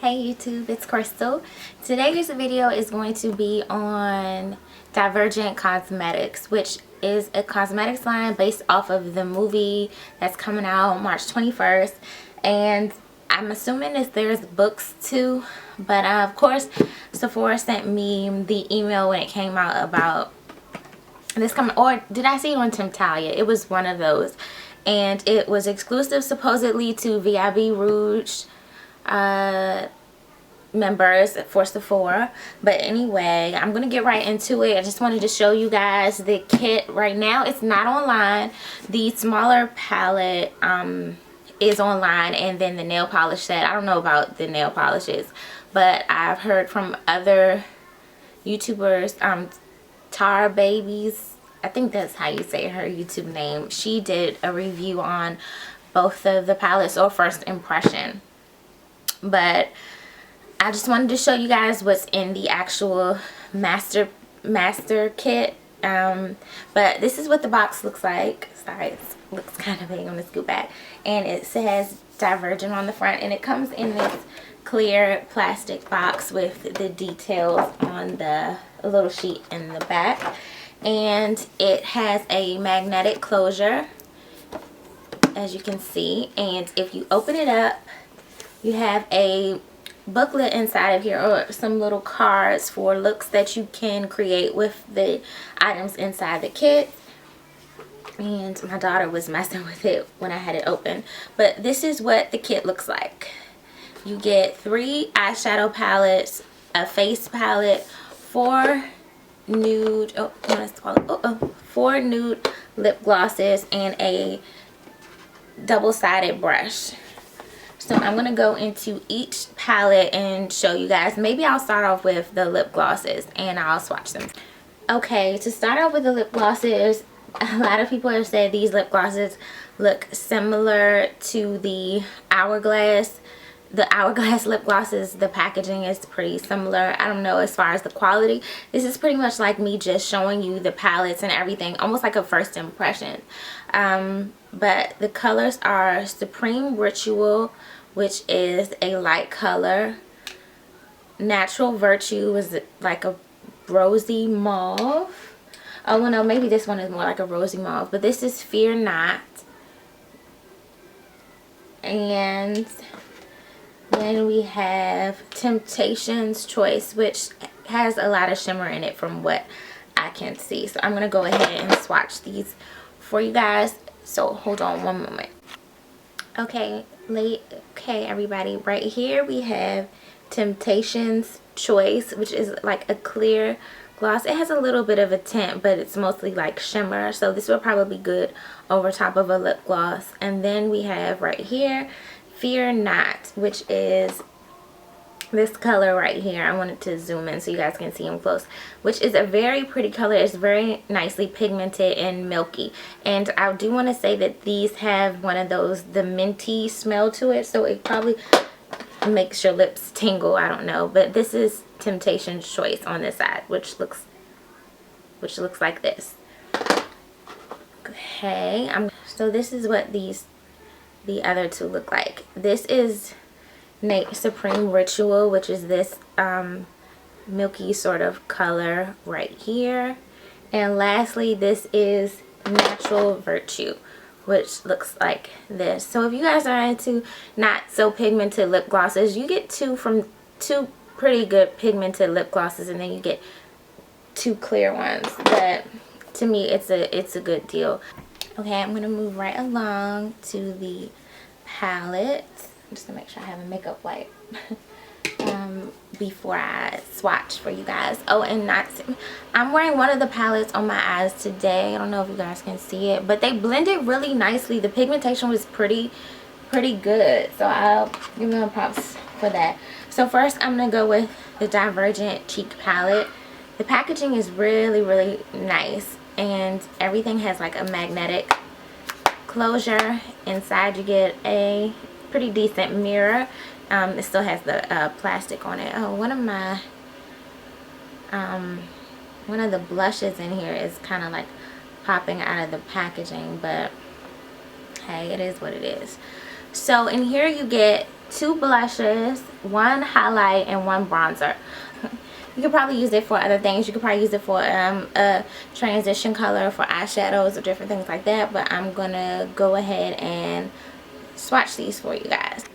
Hey YouTube, it's Crystal. Today's video is going to be on Divergent Cosmetics, which is a cosmetics line based off of the movie that's coming out March 21st. And I'm assuming there's books too, but of course Sephora sent me the email when it came out about this coming, or did I see it on Temptalia? It was one of those, and it was exclusive supposedly to VIB Rouge members for Sephora. But anyway, I'm gonna get right into it. I just wanted to show you guys the kit right now. It's not online. The smaller palette is online, and then the nail polish set, I don't know about the nail polishes, but I've heard from other YouTubers, Tar Babies, I think that's how you say her YouTube name. She did a review on both of the palettes, or first impression. But I just wanted to show you guys what's in the actual master kit. But this is what the box looks like. Sorry, it looks kind of big. I'm gonna scoot back. And it says Divergent on the front, and it comes in this clear plastic box with the details on the little sheet in the back. And it has a magnetic closure, as you can see. And if you open it up, you have a booklet inside of here, or some little cards for looks that you can create with the items inside the kit. And my daughter was messing with it when I had it open, but this is what the kit looks like. You get 3 eyeshadow palettes, a face palette, 4 nude, 4 nude lip glosses, and a double-sided brush. So I'm going to go into each palette and show you guys. Maybe I'll start off with the lip glosses and I'll swatch them. Okay, to start off with the lip glosses, a lot of people have said these lip glosses look similar to the Hourglass. The Hourglass lip glosses, the packaging is pretty similar. I don't know as far as the quality. This is pretty much like me just showing you the palettes and everything, almost like a first impression. But the colors are Supreme Ritual, which is a light color. Natural Virtue is like a rosy mauve. Oh, well, no, maybe this one is more like a rosy mauve. But this is Fear Not. And then we have Temptation's Choice, which has a lot of shimmer in it from what I can see. So I'm going to go ahead and swatch these for you guys. So hold on one moment. Okay, everybody, right here we have Temptation's Choice, which is like a clear gloss. It has a little bit of a tint, but it's mostly like shimmer, so this will probably be good over top of a lip gloss. And then we have right here Fear Not, which is this color right here. I wanted to zoom in so you guys can see them close, which is a very pretty color. It's very nicely pigmented and milky. And I do want to say that these have one of those, the minty smell to it, so it probably makes your lips tingle. I don't know, but this is Temptation's Choice on this side, which looks like this. Okay, so this is what the other two look like. This is Supreme Ritual, which is this milky sort of color right here. And lastly, this is Natural Virtue, which looks like this. So if you guys are into not so pigmented lip glosses, you get two pretty good pigmented lip glosses, and then you get 2 clear ones. But to me, it's a good deal. Okay, I'm gonna move right along to the palette, just to make sure I have a makeup wipe before I swatch for you guys. Oh, and I'm wearing one of the palettes on my eyes today. I don't know if you guys can see it, but they blended really nicely. The pigmentation was pretty good, so I'll give them props for that. So first I'm gonna go with the Divergent Cheek Palette. The packaging is really nice, and everything has like a magnetic closure. Inside you get a pretty decent mirror. It still has the plastic on it. Oh, one of the blushes in here is kind of like popping out of the packaging, but hey, it is what it is. So in here you get 2 blushes, 1 highlight, and 1 bronzer. You could probably use it for other things. You could probably use it for a transition color for eyeshadows or different things like that. But I'm going to go ahead and swatch these for you guys.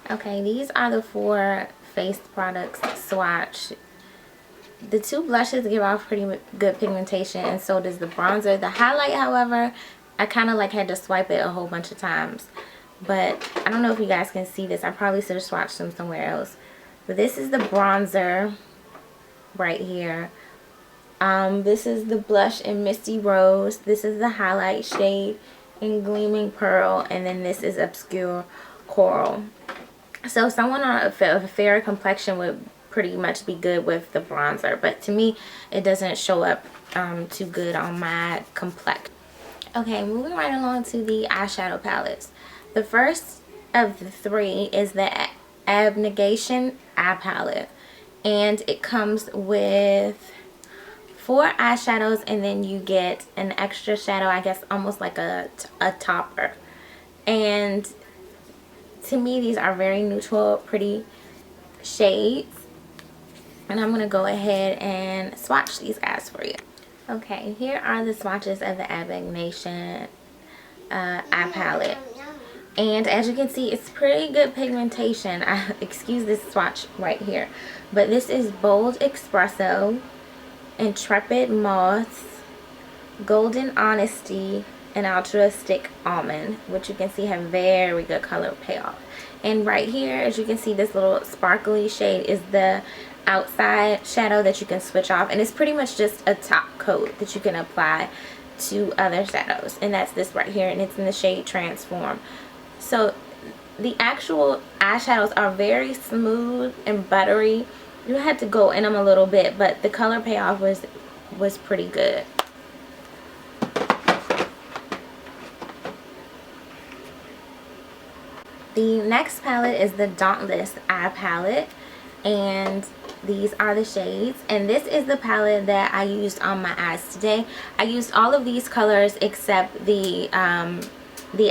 Okay, these are the 4 face products swatch. The 2 blushes give off pretty good pigmentation, and so does the bronzer. The highlight, however, I kind of like had to swipe it a whole bunch of times. But I don't know if you guys can see this. I probably should have swatched them somewhere else. But this is the bronzer right here. This is the blush in Misty Rose. This is the highlight shade in Gleaming Pearl. And then this is Obscure Coral. So someone on a fairer complexion would pretty much be good with the bronzer. But to me, it doesn't show up too good on my complexion. Okay, moving right along to the eyeshadow palettes. The first of the 3 is the Abnegation Eye Palette. And it comes with 4 eyeshadows, and then you get an extra shadow, I guess almost like a topper. And to me, these are very neutral, pretty shades. And I'm going to go ahead and swatch these guys for you. Okay, here are the swatches of the Abnegation Eye Palette. And as you can see, it's pretty good pigmentation. Excuse this swatch right here. But this is Bold Espresso, Intrepid Moth, Golden Honesty, and Ultra Stick Almond, which you can see have very good color payoff. And right here, as you can see, this little sparkly shade is the outside shadow that you can switch off. And it's pretty much just a top coat that you can apply to other shadows. And that's this right here, and it's in the shade Transform. So the actual eyeshadows are very smooth and buttery. You had to go in them a little bit, but the color payoff was pretty good. The next palette is the Dauntless Eye Palette, and these are the shades. And this is the palette that I used on my eyes today. I used all of these colors except the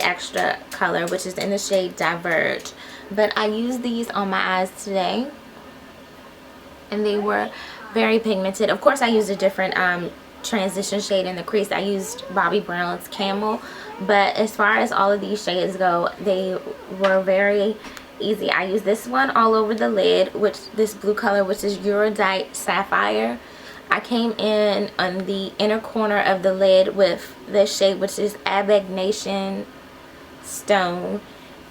extra color, which is in the shade Diverge. But I used these on my eyes today, and they were very pigmented. Of course, I used a different transition shade in the crease. I used Bobbi Brown's Camel. But as far as all of these shades go, they were very easy. I used this one all over the lid, this blue color, which is Erudite Sapphire. I came in on the inner corner of the lid with this shade, which is Abnegation Stone.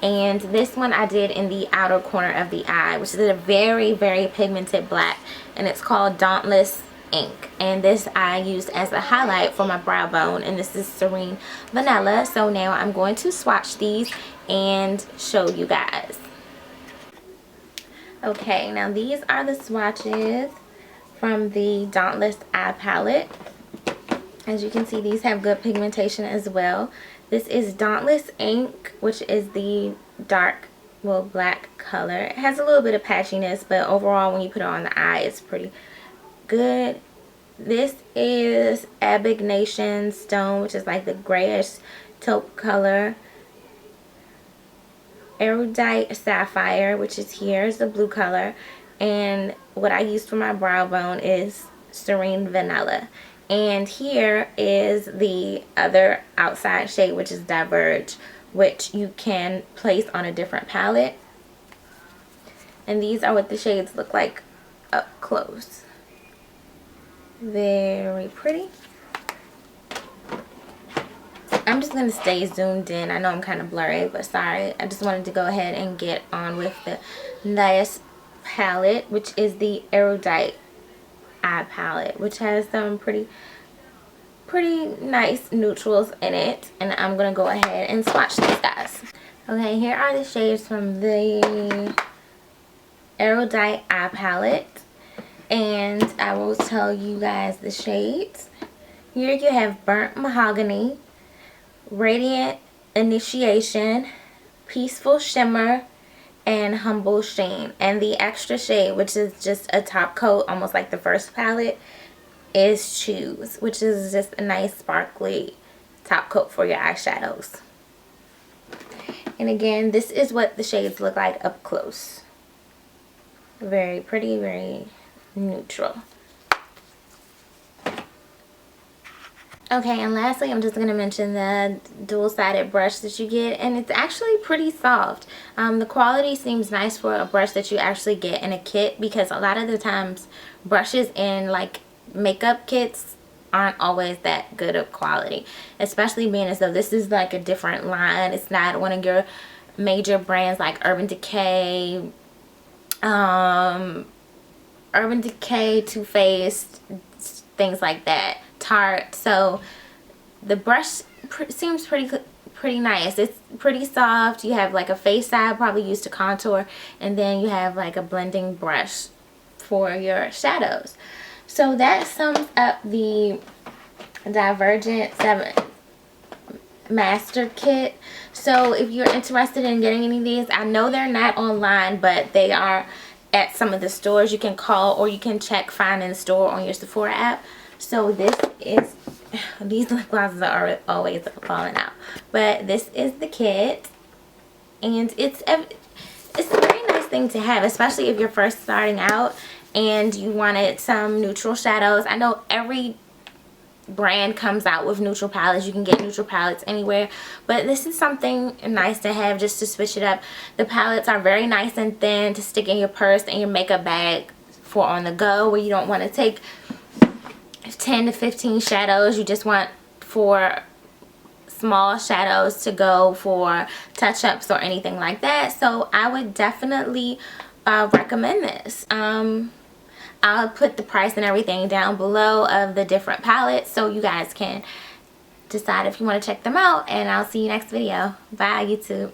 And this one I did in the outer corner of the eye, which is a very, very pigmented black. And it's called Dauntless Ink. And this I used as a highlight for my brow bone. And this is Serene Vanilla. So now I'm going to swatch these and show you guys. Okay, now these are the swatches from the Dauntless Eye Palette. As you can see, these have good pigmentation as well. This is Dauntless Ink, which is the dark, well, black color. It has a little bit of patchiness, but overall when you put it on the eye, it's pretty good. This is Abnegation Stone, which is like the grayish taupe color. Erudite Sapphire, which is here, is the blue color. And what I used for my brow bone is Serene Vanilla. And here is the other outside shade, which is Diverge, which you can place on a different palette. And these are what the shades look like up close. Very pretty. I'm just going to stay zoomed in. I know I'm kind of blurry, but sorry. I just wanted to go ahead and get on with the nice palette, which is the Erudite Eye Palette, which has some pretty nice neutrals in it. And I'm going to go ahead and swatch these guys. Okay, here are the shades from the Erudite Eye Palette. And I will tell you guys the shades. Here you have Burnt Mahogany, Radiant Initiation, Peaceful Shimmer, and Humble Sheen. And the extra shade, which is just a top coat, almost like the first palette, is Choose, which is just a nice sparkly top coat for your eyeshadows. And again, this is what the shades look like up close. Very pretty, very neutral. Okay, and lastly, I'm just going to mention the dual-sided brush that you get, and it's actually pretty soft. The quality seems nice for a brush that you actually get in a kit, because a lot of the times brushes in like makeup kits aren't always that good of quality, especially being as though this is like a different line. It's not one of your major brands like Urban Decay, Too Faced, things like that, Tarte. So the brush seems pretty nice. It's pretty soft. You have like a face side probably used to contour, and then you have like a blending brush for your shadows. So that sums up the Divergent 7 Master Kit. So if you're interested in getting any of these, I know they're not online, but they are at some of the stores. You can call or you can check find in store on your Sephora app. So this is, these lip glosses are always falling out, but this is the kit, and it's a very nice thing to have, especially if you're first starting out and you wanted some neutral shadows. I know every brand comes out with neutral palettes. You can get neutral palettes anywhere, but this is something nice to have just to switch it up. The palettes are very nice and thin to stick in your purse and your makeup bag for on the go, where you don't want to take 10 to 15 shadows. You just want for small shadows to go for touch-ups or anything like that. So I would definitely recommend this. I'll put the price and everything down below of the different palettes so you guys can decide if you want to check them out, and I'll see you next video. Bye, YouTube.